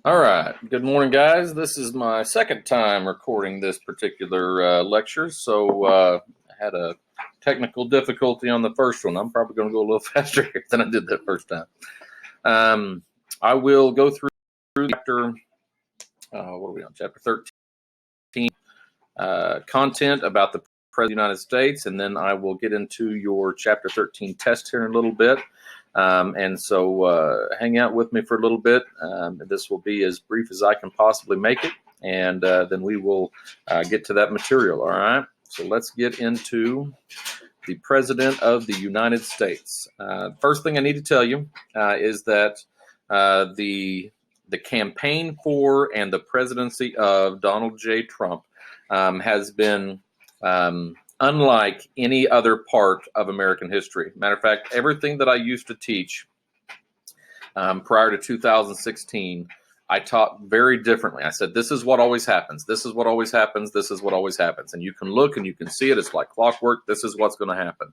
All right. Good morning, guys. This is my second time recording this particular lecture, so I had a technical difficulty on the first one. I'm probably going to go a little faster here than I did that first time. I will go through chapter, what are we on? Chapter 13, content about the President of the United States, and then I will get into your Chapter 13 test here in a little bit. And so hang out with me for a little bit. This will be as brief as I can possibly make it, and then we will get to that material, all right? So let's get into the President of the United States. First thing I need to tell you is that the campaign for and the presidency of Donald J. Trump has been unlike any other part of American history. Matter of fact, everything that I used to teach prior to 2016, I taught very differently. I said, this is what always happens. This is what always happens. This is what always happens. And you can look and you can see it. It's like clockwork. This is what's going to happen.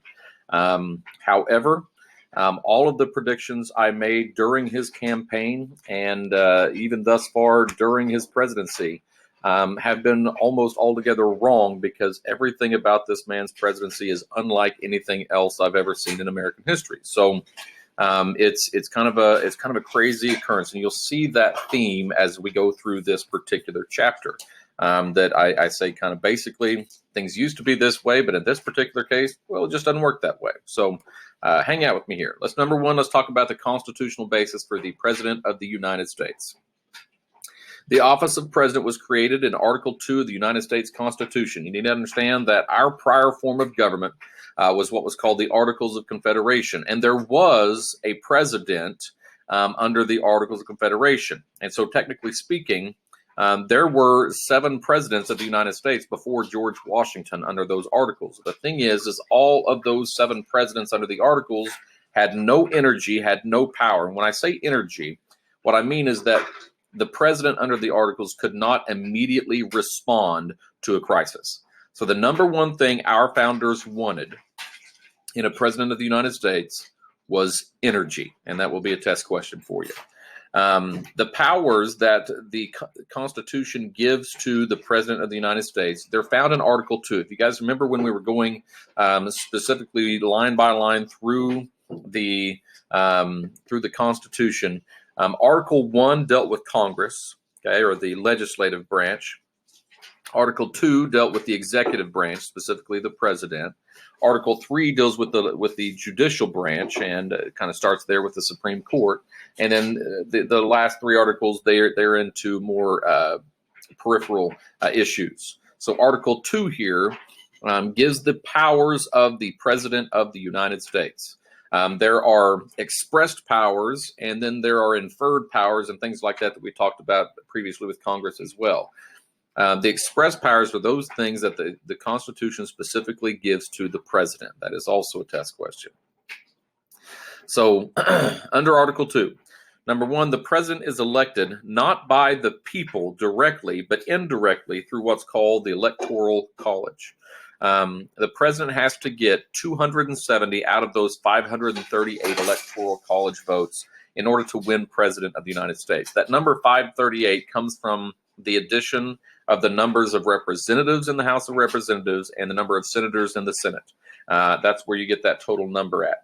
However, all of the predictions I made during his campaign and even thus far during his presidency have been almost altogether wrong, because everything about this man's presidency is unlike anything else I've ever seen in American history. So it's kind of a crazy occurrence, and you'll see that theme as we go through this particular chapter. That I say kind of basically things used to be this way, but in this particular case, well, it just doesn't work that way. So hang out with me here. Let's talk about the constitutional basis for the President of the United States. The office of president was created in Article 2 of the United States Constitution. You need to understand that our prior form of government was what was called the Articles of Confederation, and there was a president under the Articles of Confederation. And so technically speaking, there were 7 presidents of the United States before George Washington under those articles. The thing is all of those 7 presidents under the articles had no energy, had no power. And when I say energy, what I mean is that the president under the articles could not immediately respond to a crisis. So the number one thing our founders wanted in a president of the United States was energy, and that will be a test question for you. The powers that the Constitution gives to the President of the United States, they're found in Article 2. If you guys remember when we were going specifically line by line through the Constitution, Article 1 dealt with Congress, okay, or the legislative branch. Article 2 dealt with the executive branch, specifically the president. Article 3 deals with the judicial branch, and it kind of starts there with the Supreme Court. And then the last 3 articles, they're into more peripheral issues. So Article 2 here gives the powers of the President of the United States. There are expressed powers, and then there are inferred powers and things like that we talked about previously with Congress as well. The express powers are those things that the Constitution specifically gives to the president. That is also a test question. So under Article 2, number 1, the president is elected not by the people directly, but indirectly through what's called the Electoral College. The president has to get 270 out of those 538 Electoral College votes in order to win president of the United States. That number 538 comes from the addition of the numbers of representatives in the House of Representatives and the number of senators in the Senate. That's where you get that total number at.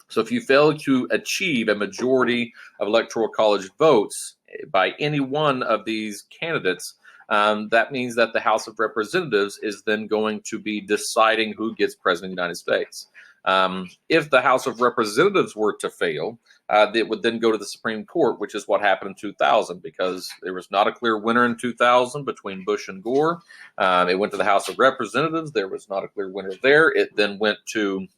So if you fail to achieve a majority of Electoral College votes by any one of these candidates, that means that the House of Representatives is then going to be deciding who gets president of the United States. If the House of Representatives were to fail, it would then go to the Supreme Court, which is what happened in 2000, because there was not a clear winner in 2000 between Bush and Gore. It went to the House of Representatives. There was not a clear winner there. It then went to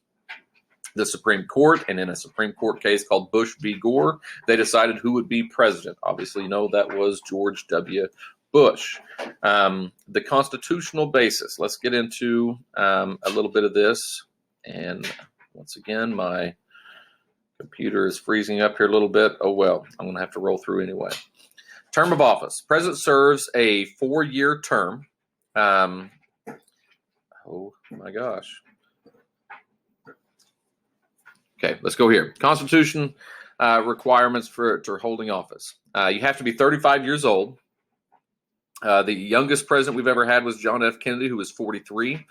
the Supreme Court, and in a Supreme Court case called Bush v. Gore, they decided who would be president. Obviously, you know that was George W. Bush. The constitutional basis. Let's get into a little bit of this. And once again, my computer is freezing up here a little bit. Oh, well, I'm going to have to roll through anyway. Term of office. President serves a 4-year term. Oh, my gosh. Okay, let's go here. Constitution requirements for holding office. You have to be 35 years old. The youngest president we've ever had was John F. Kennedy, who was 43.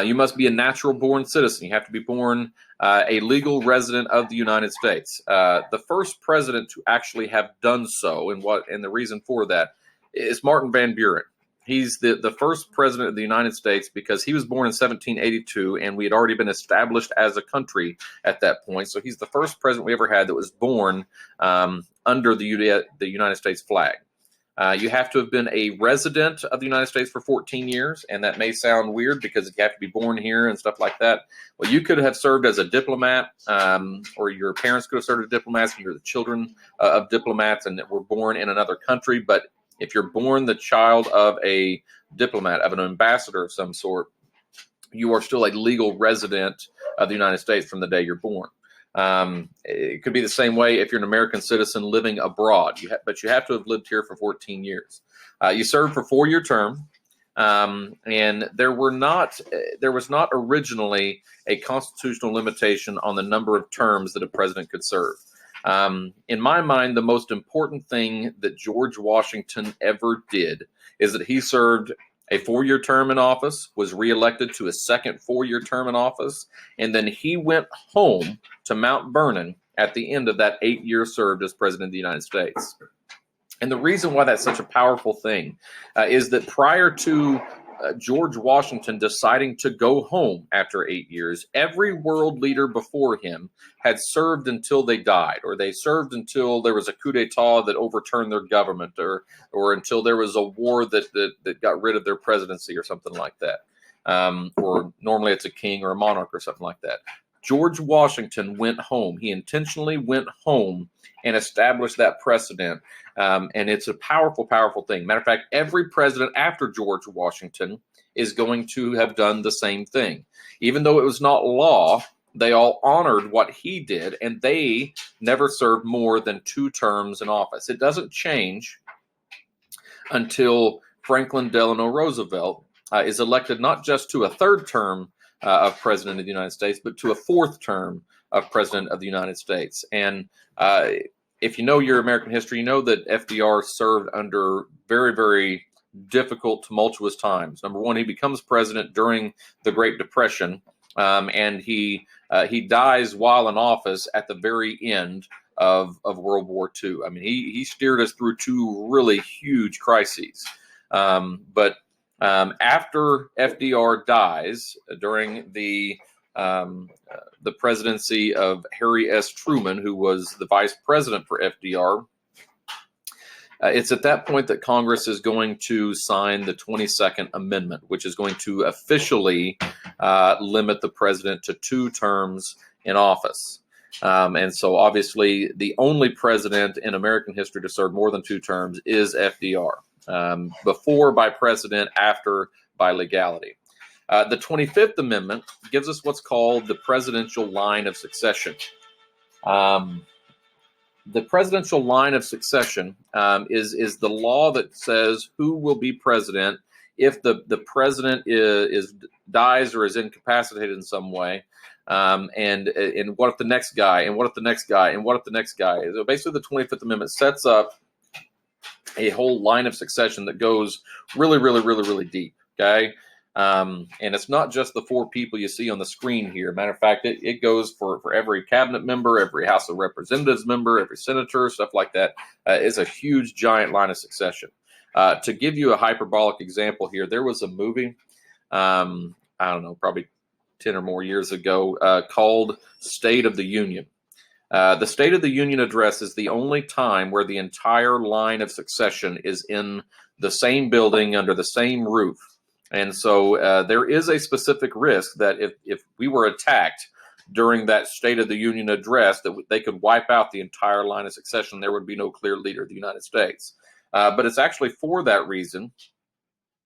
You must be a natural-born citizen. You have to be born a legal resident of the United States. The first president to actually have done so, and the reason for that, is Martin Van Buren. He's the first president of the United States because he was born in 1782, and we had already been established as a country at that point. So he's the first president we ever had that was born under the United States flag. You have to have been a resident of the United States for 14 years, and that may sound weird because you have to be born here and stuff like that. Well, you could have served as a diplomat, or your parents could have served as diplomats, and you're the children of diplomats and were born in another country. But if you're born the child of a diplomat, of an ambassador of some sort, you are still a legal resident of the United States from the day you're born. It could be the same way if you're an American citizen living abroad, but you have to have lived here for 14 years. You served for a 4-year term, and there was not originally a constitutional limitation on the number of terms that a president could serve. In my mind, the most important thing that George Washington ever did is that he served a 4-year term in office, was reelected to a second 4-year term in office, and then he went home to Mount Vernon at the end of that 8 years served as president of the United States. And the reason why that's such a powerful thing is that prior to George Washington deciding to go home after 8 years, every world leader before him had served until they died, or they served until there was a coup d'etat that overturned their government, or until there was a war that got rid of their presidency or something like that. Or normally it's a king or a monarch or something like that. George Washington went home. He intentionally went home and established that precedent. And it's a powerful, powerful thing. Matter of fact, every president after George Washington is going to have done the same thing. Even though it was not law, they all honored what he did, and they never served more than 2 terms in office. It doesn't change until Franklin Delano Roosevelt is elected not just to a 3rd term of president of the United States, but to a 4th term of president of the United States. And if you know your American history, you know that FDR served under very, very difficult, tumultuous times. Number one, he becomes president during the Great Depression, and he dies while in office at the very end of World War II. I mean, he steered us through 2 really huge crises. But after FDR dies during the presidency of Harry S. Truman, who was the vice president for FDR, it's at that point that Congress is going to sign the 22nd Amendment, which is going to officially limit the president to 2 terms in office. And so obviously the only president in American history to serve more than 2 terms is FDR. Before by precedent, after by legality. The 25th Amendment gives us what's called the presidential line of succession. The presidential line of succession is the law that says who will be president if the president dies or is incapacitated in some way. And what if the next guy, and what if the next guy, and what if the next guy. So basically, the 25th Amendment sets up a whole line of succession that goes really, really, really, really deep. Okay. And it's not just the 4 people you see on the screen here. Matter of fact, it goes for every cabinet member, every House of Representatives member, every senator, stuff like that. It's a huge, giant line of succession. To give you a hyperbolic example here, there was a movie, I don't know, probably 10 or more years ago, called State of the Union. The State of the Union address is the only time where the entire line of succession is in the same building under the same roof. And so there is a specific risk that if we were attacked during that State of the Union address, that they could wipe out the entire line of succession. There would be no clear leader of the United States. But it's actually for that reason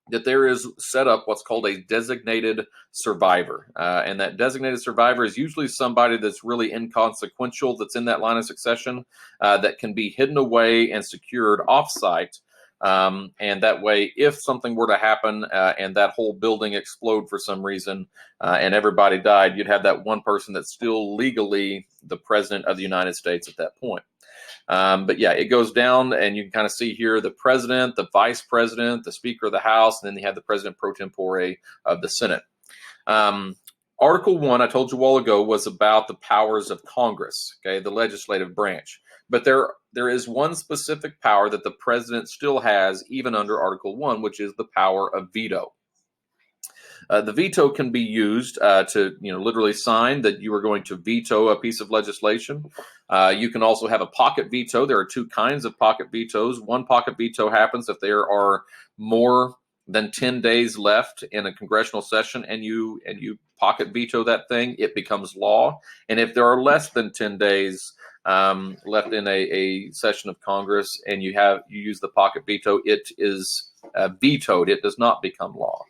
that there is set up what's called a designated survivor. And that designated survivor is usually somebody that's really inconsequential, that's in that line of succession, that can be hidden away and secured off-site And that way, if something were to happen and that whole building explode for some reason and everybody died, you'd have that one person that's still legally the president of the United States at that point. But yeah, it goes down, and you can kind of see here the president, the vice president, the speaker of the House, and then you have the president pro tempore of the Senate. Article 1, I told you a while ago, was about the powers of Congress, okay, the legislative branch. But there is one specific power that the president still has, even under Article 1, which is the power of veto. The veto can be used to, literally sign that you are going to veto a piece of legislation. You can also have a pocket veto. There are two kinds of pocket vetoes. One pocket veto happens if there are more than 10 days left in a congressional session, and you pocket veto that thing, it becomes law. And if there are less than 10 days left in a session of Congress, and you use the pocket veto, it is vetoed. It does not become law.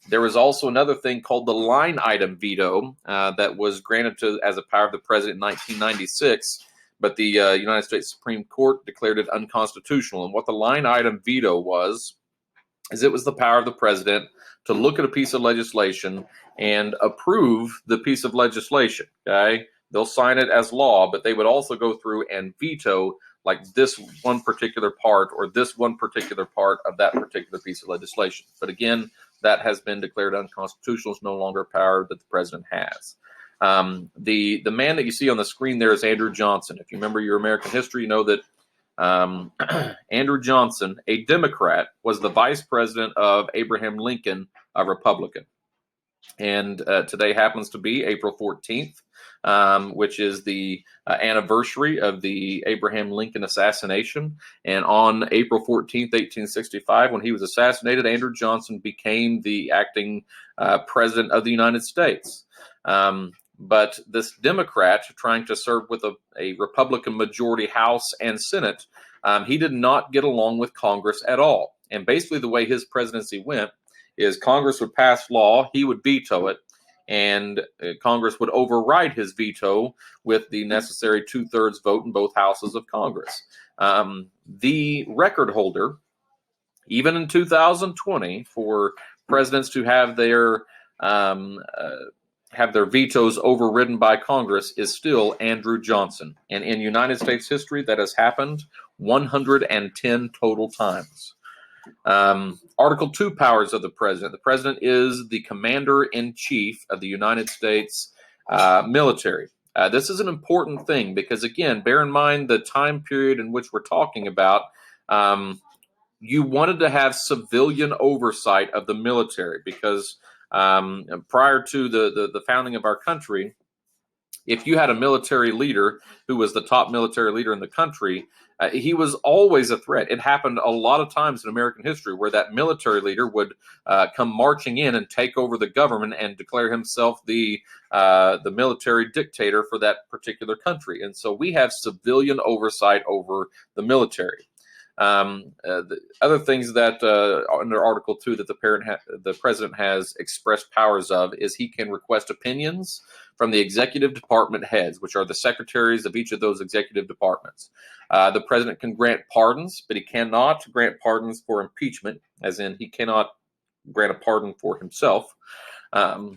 There was also another thing called the line item veto that was granted as a power of the president in 1996, but the United States Supreme Court declared it unconstitutional. And what the line item veto was, is it was the power of the president to look at a piece of legislation and approve the piece of legislation. Okay, they'll sign it as law, but they would also go through and veto like this one particular part or this one particular part of that particular piece of legislation. But again, that has been declared unconstitutional. It's no longer a power that the president has. The man that you see on the screen there is Andrew Johnson. If you remember your American history, you know that Andrew Johnson, a Democrat, was the vice president of Abraham Lincoln, a Republican. And today happens to be April 14th, which is the anniversary of the Abraham Lincoln assassination. And on April 14th, 1865, when he was assassinated, Andrew Johnson became the acting president of the United States. But this Democrat, trying to serve with a Republican majority House and Senate, he did not get along with Congress at all. And basically the way his presidency went is Congress would pass law, he would veto it, and Congress would override his veto with the necessary 2/3 vote in both houses of Congress. The record holder, even in 2020, for presidents to have their vetoes overridden by Congress is still Andrew Johnson. And in United States history, that has happened 110 total times. Article 2 powers of the president. The president is the commander-in-chief of the United States military. This is an important thing because, again, bear in mind the time period in which we're talking about. You wanted to have civilian oversight of the military because prior to the founding of our country, if you had a military leader who was the top military leader in the country, he was always a threat. It happened a lot of times in American history where that military leader would come marching in and take over the government and declare himself the military dictator for that particular country. And so we have civilian oversight over the military. The other things that under Article 2 that the president has expressed powers of is he can request opinions from the executive department heads, which are the secretaries of each of those executive departments. The president can grant pardons, but he cannot grant pardons for impeachment, as in he cannot grant a pardon for himself. The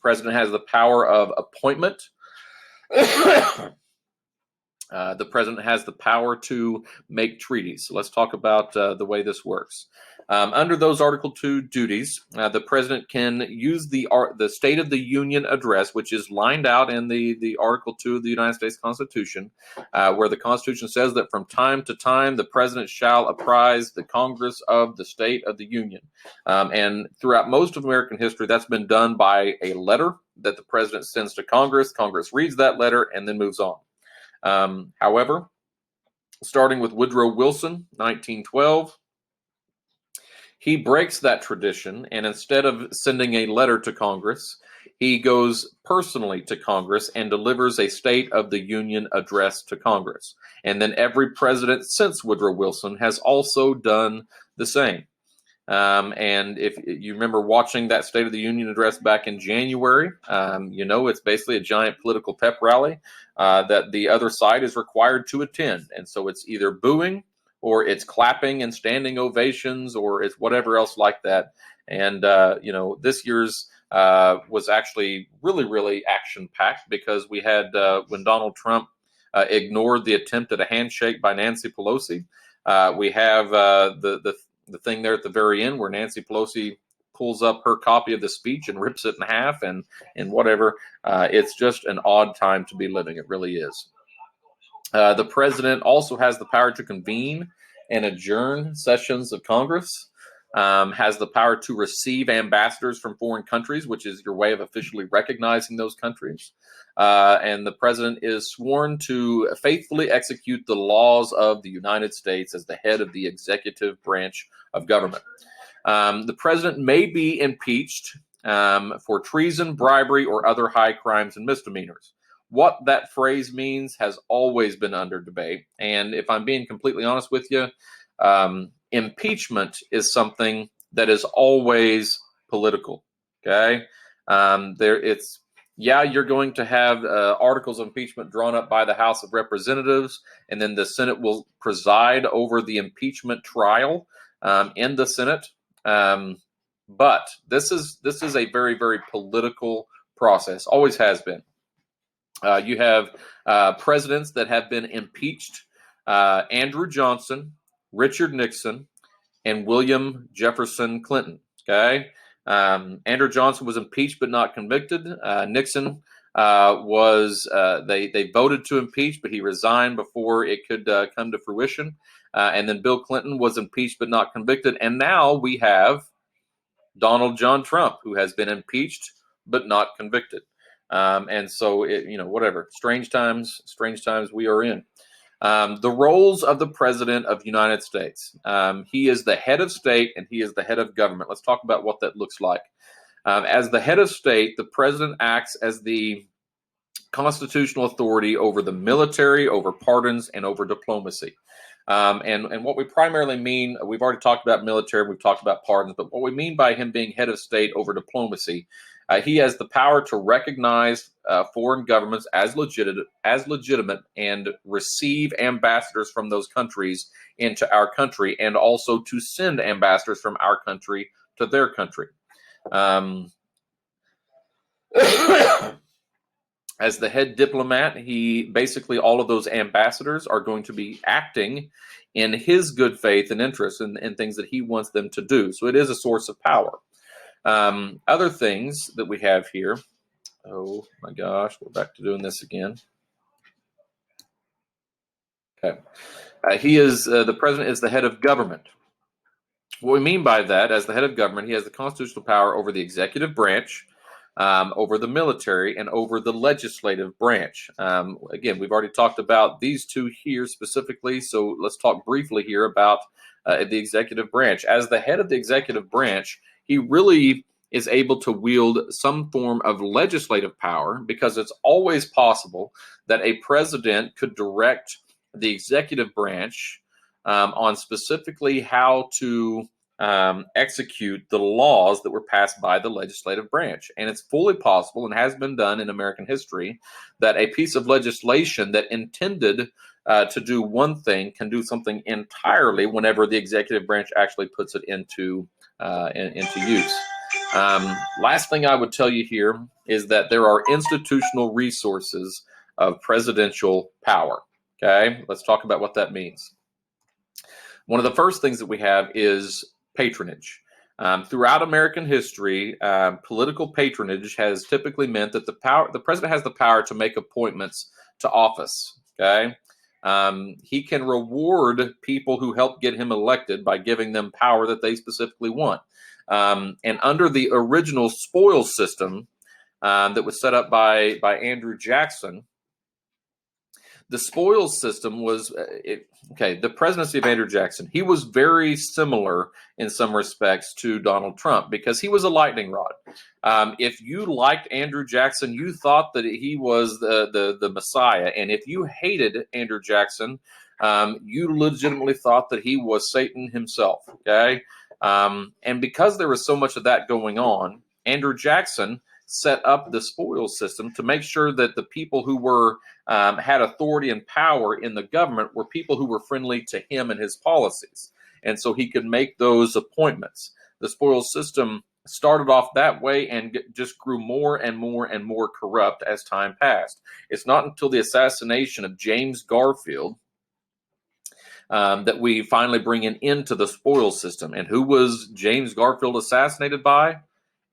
president has the power of appointment. The president has the power to make treaties. So let's talk about the way this works. Under those Article 2 duties, the president can use the State of the Union address, which is lined out in the Article 2 of the United States Constitution, where the Constitution says that from time to time, the president shall apprise the Congress of the State of the Union. And throughout most of American history, that's been done by a letter that the president sends to Congress. Congress reads that letter and then moves on. However, starting with Woodrow Wilson, 1912, he breaks that tradition, and instead of sending a letter to Congress, he goes personally to Congress and delivers a State of the Union address to Congress. And then every president since Woodrow Wilson has also done the same. And if you remember watching that State of the Union address back in January, it's basically a giant political pep rally that the other side is required to attend. And so it's either booing or it's clapping and standing ovations, or it's whatever else like that. And this year's was actually really, really action packed, because we had when Donald Trump ignored the attempt at a handshake by Nancy Pelosi. We have the thing there at the very end where Nancy Pelosi pulls up her copy of the speech and rips it in half, and whatever. It's just an odd time to be living. It really is. The president also has the power to convene and adjourn sessions of Congress, has the power to receive ambassadors from foreign countries, which is your way of officially recognizing those countries. And the president is sworn to faithfully execute the laws of the United States as the head of the executive branch of government. The president may be impeached for treason, bribery, or other high crimes and misdemeanors. What that phrase means has always been under debate. And if I'm being completely honest with you, impeachment is something that is always political. Okay. You're going to have articles of impeachment drawn up by the House of Representatives, and then the Senate will preside over the impeachment trial in the Senate. But this is a very, very political process. Always has been. You have presidents that have been impeached: Andrew Johnson, Richard Nixon, and William Jefferson Clinton. Okay, Andrew Johnson was impeached but not convicted. Nixon was they voted to impeach, but he resigned before it could come to fruition. And then Bill Clinton was impeached but not convicted. And now we have Donald John Trump, who has been impeached but not convicted. And so, whatever. Strange times we are in. The roles of the President of the United States. He is the head of state and he is the head of government. Let's talk about what that looks like. As the head of state, the President acts as the constitutional authority over the military, over pardons, and over diplomacy. And what we primarily mean, we've already talked about military, we've talked about pardons, but what we mean by him being head of state over diplomacy, he has the power to recognize foreign governments as legitimate and receive ambassadors from those countries into our country, and also to send ambassadors from our country to their country. As the head diplomat, all of those ambassadors are going to be acting in his good faith and interest in things that he wants them to do. So it is a source of power. Other things that we have here. Oh my gosh, we're back to doing this again. Okay. The president is the head of government. What we mean by that, as the head of government, he has the constitutional power over the executive branch, over the military, and over the legislative branch. Again, we've already talked about these two here specifically, so let's talk briefly here about the executive branch. As the head of the executive branch, he really is able to wield some form of legislative power, because it's always possible that a president could direct the executive branch on specifically how to execute the laws that were passed by the legislative branch. And it's fully possible, and has been done in American history, that a piece of legislation that intended to do one thing can do something entirely whenever the executive branch actually puts it into use. Last thing I would tell you here is that there are institutional resources of presidential power. Okay, let's talk about what that means. One of the first things that we have is patronage. Throughout American history, political patronage has typically meant that the president has the power to make appointments to office. Okay, he can reward people who help get him elected by giving them power that they specifically want. And under the original spoils system that was set up by Andrew Jackson, the spoils system was, the presidency of Andrew Jackson, he was very similar in some respects to Donald Trump, because he was a lightning rod. If you liked Andrew Jackson, you thought that he was the Messiah. And if you hated Andrew Jackson, you legitimately thought that he was Satan himself. Okay. And because there was so much of that going on, Andrew Jackson set up the spoils system to make sure that the people who were had authority and power in the government were people who were friendly to him and his policies. And so he could make those appointments. The spoils system started off that way and just grew more and more and more corrupt as time passed. It's not until the assassination of James Garfield that we finally bring an end to the spoils system. And who was James Garfield assassinated by?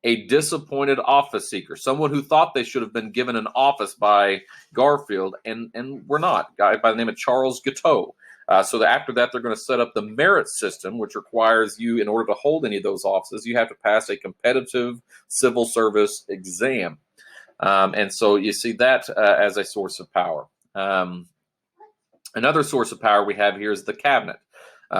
A disappointed office seeker, someone who thought they should have been given an office by Garfield and were not, a guy by the name of Charles Guiteau. So that after that, they're going to set up the merit system, which requires you, in order to hold any of those offices, you have to pass a competitive civil service exam. And so you see that as a source of power. Another source of power we have here is the cabinet.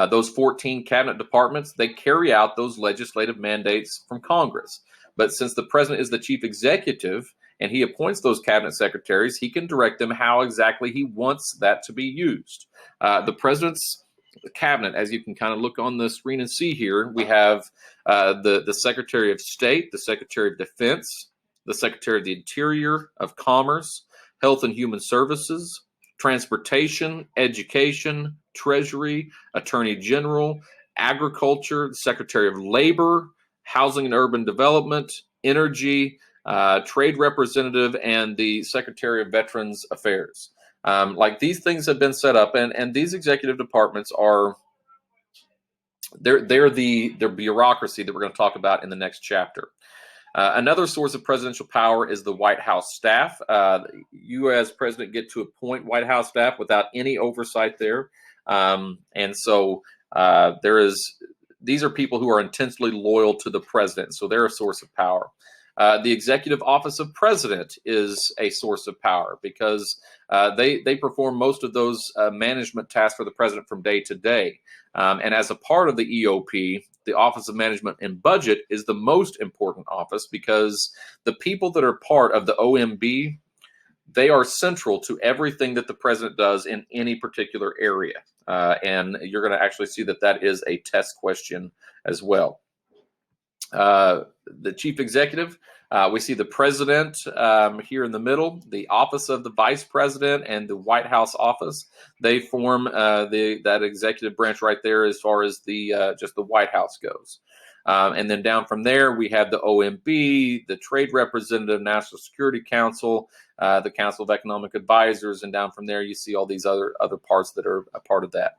Those 14 cabinet departments, they carry out those legislative mandates from Congress. But since the president is the chief executive and he appoints those cabinet secretaries, he can direct them how exactly he wants that to be used. The president's cabinet, as you can kind of look on the screen and see here, we have the Secretary of State, the Secretary of Defense, the Secretary of the Interior, of Commerce, Health and Human Services, Transportation, Education, Treasury, Attorney General, Agriculture, Secretary of Labor, Housing and Urban Development, Energy, Trade Representative, and the Secretary of Veterans Affairs. Like these things have been set up, and these executive departments are they're the bureaucracy that we're going to talk about in the next chapter. Another source of presidential power is the White House staff. You as president get to appoint White House staff without any oversight there. And so these are people who are intensely loyal to the president. So they're a source of power. The executive office of president is a source of power because they perform most of those management tasks for the president from day to day. And as a part of the EOP, the Office of Management and Budget is the most important office because the people that are part of the OMB, they are central to everything that the president does in any particular area. And you're going to actually see that that is a test question as well. The chief executive, we see the president here in the middle, the office of the vice president, and the White House office. They form that executive branch right there as far as the just the White House goes. And then down from there, we have the OMB, the Trade Representative, National Security Council, the Council of Economic Advisors, and down from there, you see all these other parts that are a part of that.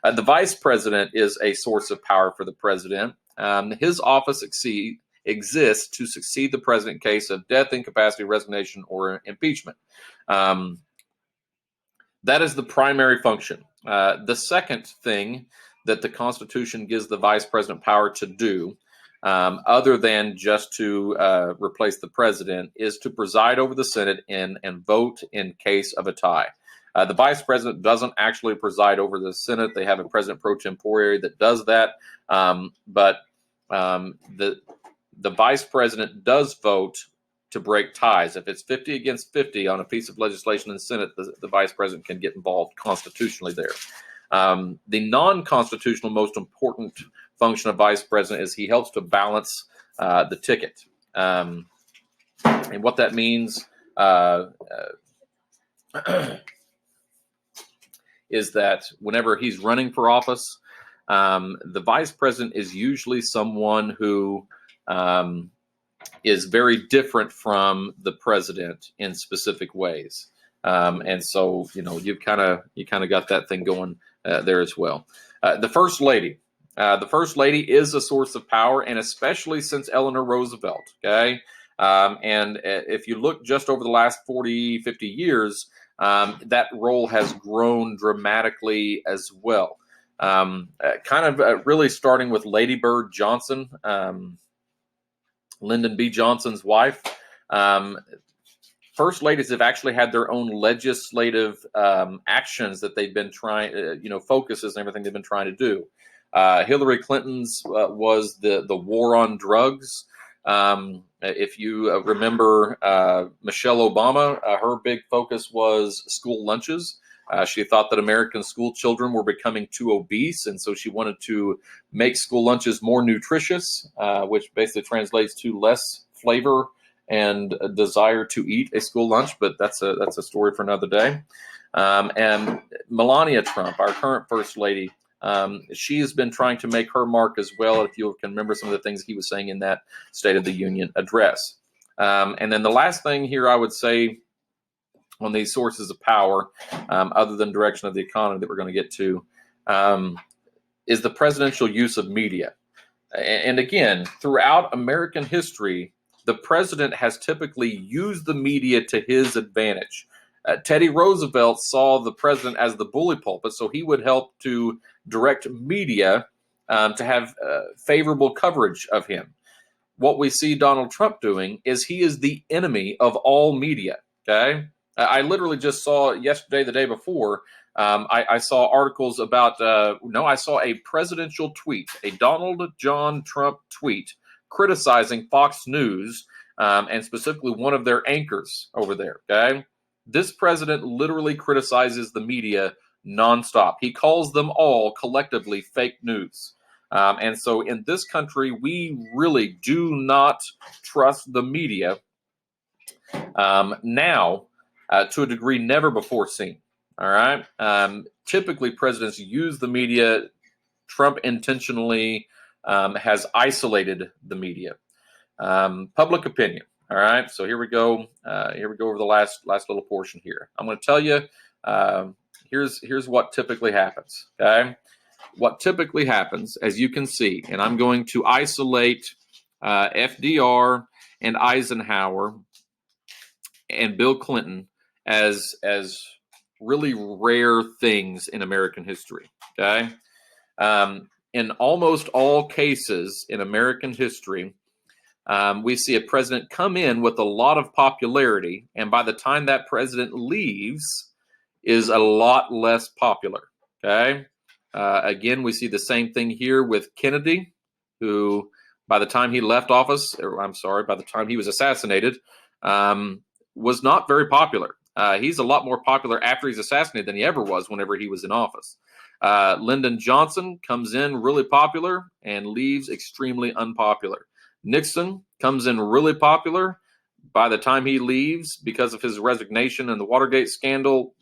The vice president is a source of power for the president. His office exists to succeed the president in case of death, incapacity, resignation, or impeachment. That is the primary function. The second thing that the Constitution gives the vice president power to do, other than just to replace the president, is to preside over the Senate and vote in case of a tie. The vice president doesn't actually preside over the Senate. They have a president pro tempore that does that. But the vice president does vote to break ties. If it's 50 against 50 on a piece of legislation in the Senate, the vice president can get involved constitutionally there. The non-constitutional most important function of vice president is he helps to balance the ticket. And what that means is that whenever he's running for office, the vice president is usually someone who is very different from the president in specific ways. And so, you kind of got that thing going there as well. The First Lady. The First Lady is a source of power, and especially since Eleanor Roosevelt, okay? And if you look just over the last 40, 50 years, that role has grown dramatically as well. Really starting with Lady Bird Johnson, Lyndon B. Johnson's wife. First ladies have actually had their own legislative actions that they've been trying, focuses and everything they've been trying to do. Hillary Clinton's was the war on drugs. If you remember Michelle Obama, her big focus was school lunches. She thought that American school children were becoming too obese, and so she wanted to make school lunches more nutritious, which basically translates to less flavor and a desire to eat a school lunch, but that's a story for another day. And Melania Trump, our current First Lady, she has been trying to make her mark as well, if you can remember some of the things he was saying in that State of the Union address. And then the last thing here I would say on these sources of power, other than direction of the economy that we're going to get to, is the presidential use of media. And again, throughout American history, the president has typically used the media to his advantage. Teddy Roosevelt saw the president as the bully pulpit, so he would help to direct media to have favorable coverage of him. What we see Donald Trump doing is he is the enemy of all media. Okay, I literally just saw yesterday, the day before, I saw articles about, I saw a presidential tweet, a Donald John Trump tweet criticizing Fox News and specifically one of their anchors over there. Okay, this president literally criticizes the media nonstop. He calls them all collectively fake news. And so in this country, we really do not trust the media now to a degree never before seen. All right. Typically, presidents use the media. Trump intentionally has isolated the media. Public opinion. All right. So here we go. Here we go over the last little portion here. I'm going to tell you. Here's what typically happens. Okay. What typically happens, as you can see, and I'm going to isolate FDR and Eisenhower and Bill Clinton as really rare things in American history. Okay, in almost all cases in American history, we see a president come in with a lot of popularity, and by the time that president leaves, is a lot less popular. Okay, again, we see the same thing here with Kennedy, who by the time he left office, by the time he was assassinated, was not very popular. He's a lot more popular after he's assassinated than he ever was whenever he was in office. Lyndon Johnson comes in really popular and leaves extremely unpopular. Nixon comes in really popular. By the time he leaves, because of his resignation and the Watergate scandal,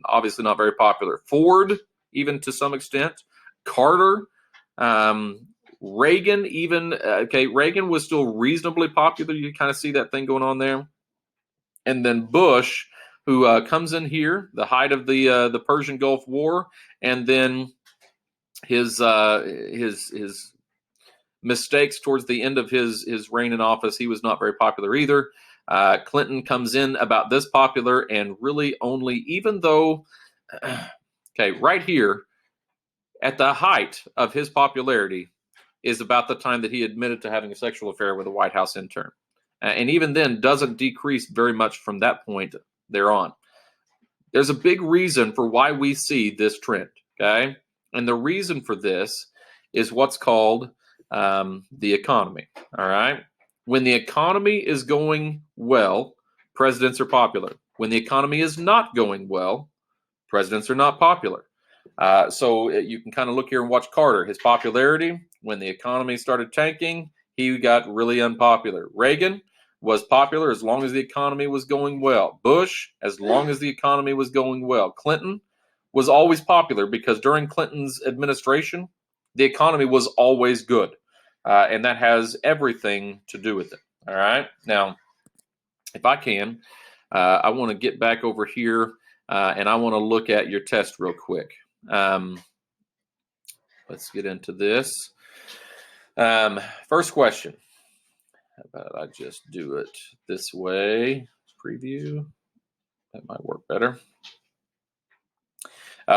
obviously not very popular. Ford, even to some extent. Carter, Reagan, Reagan was still reasonably popular. You kind of see that thing going on there. And then Bush, who comes in here, the height of the Persian Gulf War, and then his mistakes towards the end of his reign in office, he was not very popular either. Clinton comes in about this popular and really only, even though, right here, at the height of his popularity is about the time that he admitted to having a sexual affair with a White House intern. And even then doesn't decrease very much from that point thereon. There's a big reason for why we see this trend, okay? And the reason for this is what's called the economy, all right? When the economy is going well, presidents are popular. When the economy is not going well, presidents are not popular. So you can kind of look here and watch Carter. His popularity, when the economy started tanking, he got really unpopular. Reagan was popular as long as the economy was going well. Bush, as long as the economy was going well. Clinton was always popular because during Clinton's administration, the economy was always good. And that has everything to do with it. All right. Now, if I can, I want to get back over here and I want to look at your test real quick. Let's get into this. First question. How about I just do it this way? Preview. That might work better.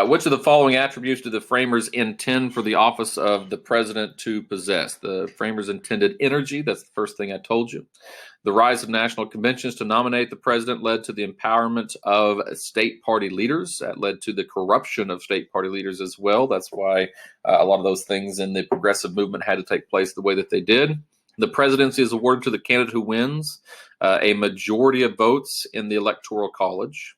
Which of the following attributes do the framers intend for the office of the president to possess? The framers intended energy. That's the first thing I told you. The rise of national conventions to nominate the president led to the empowerment of state party leaders. That led to the corruption of state party leaders as well. That's why a lot of those things in the progressive movement had to take place the way that they did. The presidency is awarded to the candidate who wins a majority of votes in the Electoral College.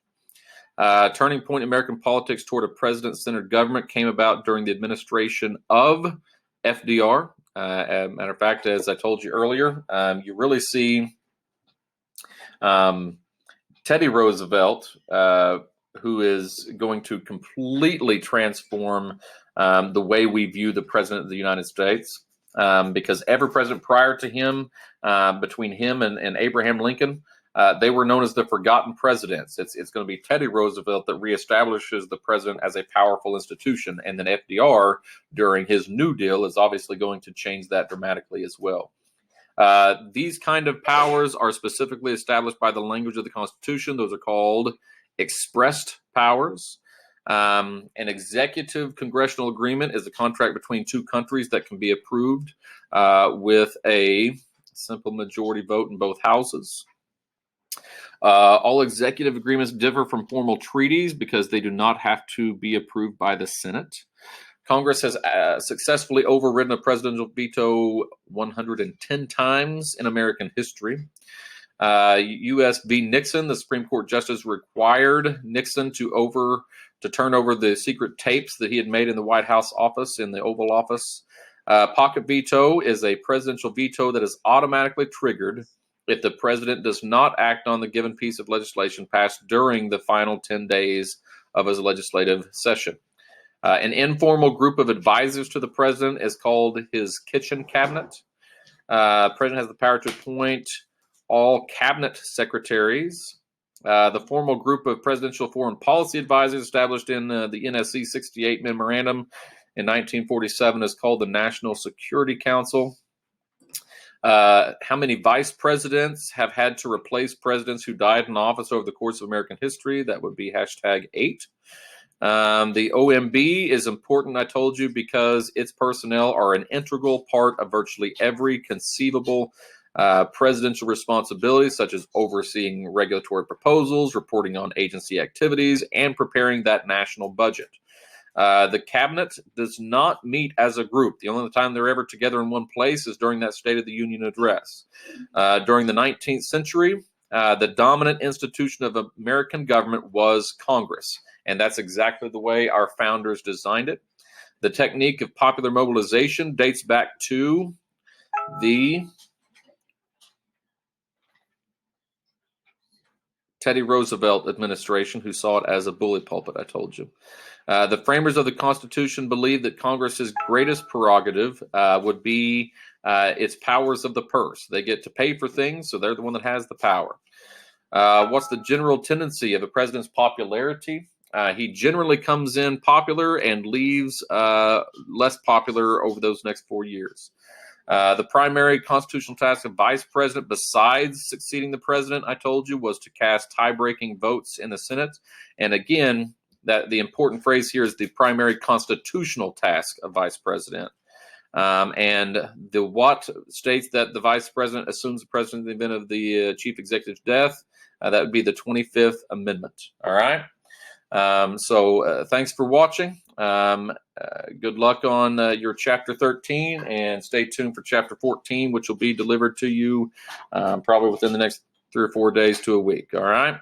Turning point in American politics toward a president-centered government came about during the administration of FDR. Matter of fact, as I told you earlier, you really see Teddy Roosevelt, who is going to completely transform the way we view the President of the United States, because every president prior to him, between him and Abraham Lincoln, they were known as the forgotten presidents. It's going to be Teddy Roosevelt that reestablishes the president as a powerful institution. And then FDR, during his New Deal, is obviously going to change that dramatically as well. These kind of powers are specifically established by the language of the Constitution. Those are called expressed powers. An executive congressional agreement is a contract between two countries that can be approved with a simple majority vote in both houses. All executive agreements differ from formal treaties because they do not have to be approved by the Senate. Congress has successfully overridden a presidential veto 110 times in American history. U.S. v. Nixon, the Supreme Court justice required Nixon to turn over the secret tapes that he had made in the White House office, in the Oval Office. Pocket veto is a presidential veto that is automatically triggered if the president does not act on the given piece of legislation passed during the final 10 days of his legislative session. An informal group of advisors to the president is called his kitchen cabinet. The president has the power to appoint all cabinet secretaries. The formal group of presidential foreign policy advisors established in the NSC 68 memorandum in 1947 is called the National Security Council. How many vice presidents have had to replace presidents who died in office over the course of American history? That would be #8. The OMB is important, I told you, because its personnel are an integral part of virtually every conceivable presidential responsibility, such as overseeing regulatory proposals, reporting on agency activities, and preparing that national budget. The cabinet does not meet as a group. The only time they're ever together in one place is during that State of the Union address. During the 19th century, the dominant institution of American government was Congress, and that's exactly the way our founders designed it. The technique of popular mobilization dates back to the Teddy Roosevelt administration, who saw it as a bully pulpit, I told you. The framers of the Constitution believed that Congress's greatest prerogative would be its powers of the purse. They get to pay for things, so they're the one that has the power. What's the general tendency of a president's popularity? He generally comes in popular and leaves less popular over those next 4 years. The primary constitutional task of vice president, besides succeeding the president, I told you, was to cast tie-breaking votes in the Senate. And again, that the important phrase here is the primary constitutional task of vice president. And the what states that the vice president assumes the president in the event of the chief executive's death. That would be the 25th Amendment. All right. So thanks for watching. Good luck on your chapter 13, and stay tuned for chapter 14, which will be delivered to you probably within the next 3 or 4 days to a week. All right.